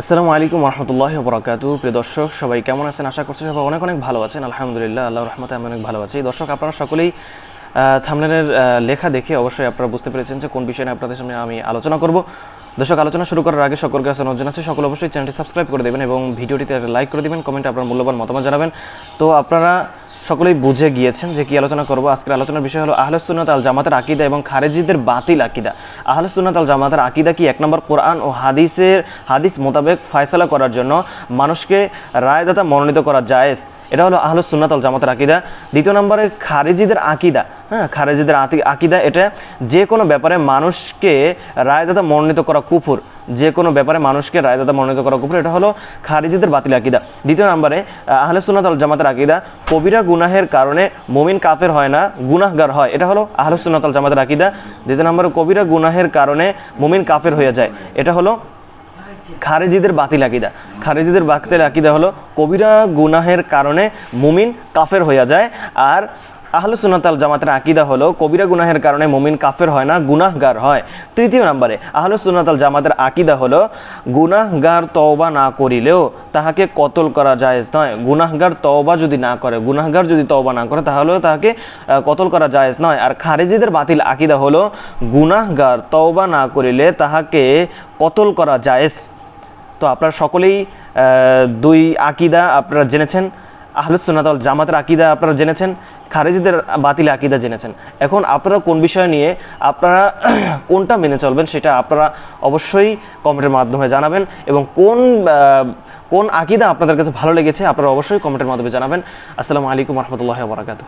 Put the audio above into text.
আসসালামু আলাইকুম রহমতুল্লাহি ওয়া বারাকাতুহু। প্রিয় দর্শক, সবাই কেমন আছেন? আশা করছি সবাই অনেক অনেক ভালো আছেন। আলহামদুলিল্লাহ, আল্লাহর রহমতে আমি অনেক ভালো আছি। দর্শক, আপনারা সকলেই থাম্বনেলের লেখা দেখে অবশ্যই আপনারা বুঝতে পেরেছেন যে কোন বিষয় নিয়ে আপনাদের সামনে আমি আলোচনা করব। দর্শক, আলোচনা শুরু করার আগে সকলকে অনুরোধ জানাচ্ছি, সকল অবশ্যই চ্যানেলটি সাবস্ক্রাইব করে দেবেন এবং ভিডিওটিতে লাইক করে দেবেন, কমেন্টে আপনার মূল্যবান মতামত জানাবেন। তো আপনারা সকলেই বুঝে গিয়েছেন যে কি আলোচনা করব। আজকের আলোচনার বিষয় হলো আহলে সুন্নাত আল জামাতের আকীদা এবং খারেজিদের বাতিল আকীদা। আহলে সুন্নাত আল জামাতের আকীদা কি? 1 নম্বর, কোরআন ও হাদিস মোতাবেক ফয়সালা করার জন্য মানুষকে রায়দাতা মনোনীত করা জায়েজ। এটা হলো আহলে সুন্নাত আল জামাতের আকীদা। 2 নম্বরে খারেজিদের আকীদা। খারেজিদের আকীদা এটা যে কোনো ব্যাপারে মানুষকে রায়দাতা মনোনীত করা কুফর। যে কোনো ব্যাপারে মানুষকে রায়দাতা মনোনীত করা কুফর, এটা হলো খারিজিদের বাতিল আকীদা। 2 নম্বরে আহলে সুন্নাত আল জামাতের আকীদা, কবিরা গুনাহের কারণে মুমিন কাফের হয় না, গুনাহগার হয়। এটা হলো আহলে সুন্নাত আল জামাতের আকীদা। 2 নম্বরে কবিরা গুনাহের কারণে মুমিন কাফের হয়ে যায়। এটা হলো খারেজিদের বাতিল আকীদা। খারেজিদের বাতিল আকীদা হলো কবিরা গুনাহের কারণে মুমিন কাফের হয়ে যায়। আর আহলে সুন্নাত আল জামাতের আকীদা হলো কবিরা গুনাহের কারণে মুমিন কাফের হয় না, গুনাহগার হয়। 3 নম্বরে আহলে সুন্নাত আল জামাতের আকীদা হলো গুনাহগার তওবা না করিলেও তাহাকে কতল করা জায়েজ নয়। গুনাহগার তওবা যদি না করে, গুনাহগার যদি তওবা না করে তাহলেও তাকে কতল করা জায়েজ নয়। আর খারেজিদের বাতিল আকীদা হলো গুনাহগার তওবা না করিলে তাহাকে কতল করা জায়েজ। তো আপনারা সকলেই 2 আকীদা আপনারা জেনেছেন। আহলে সুন্নাত ওয়াল জামাতের আকীদা আপনারা জেনেছেন, খারেজিদের বাতিল আকীদা জেনেছেন। এখন আপনারা কোন বিষয় নিয়ে আপনারা কোনটা মেনে চলবেন সেটা আপনারা অবশ্যই কমেন্টের মাধ্যমে জানাবেন, এবং কোন আকীদা আপনাদের কাছে ভালো লেগেছে আপনারা অবশ্যই কমেন্টের মাধ্যমে জানাবেন। আসসালামু আলাইকুম রহমতুল্লাহি ওয়া বারাকাতুহু।